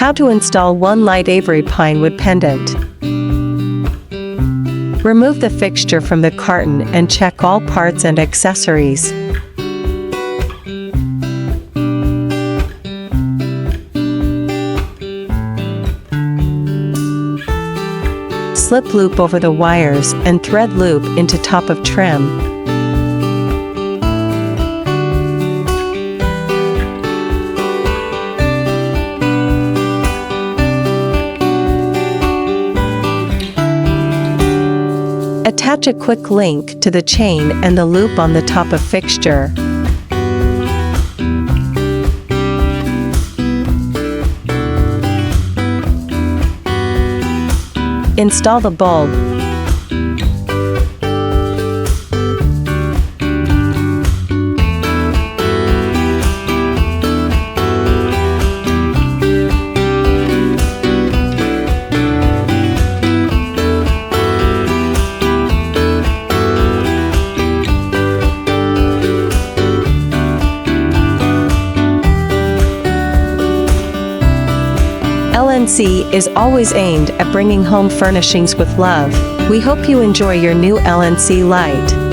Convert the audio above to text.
How to install one light Avery pine wood pendant. Remove the fixture from the carton and check all parts and accessories. Slip loop over the wires and thread loop into top of trim. Attach a quick link to the chain and the loop on the top of fixture. Install the bulb. LNC is always aimed at bringing home furnishings with love. We hope you enjoy your new LNC light.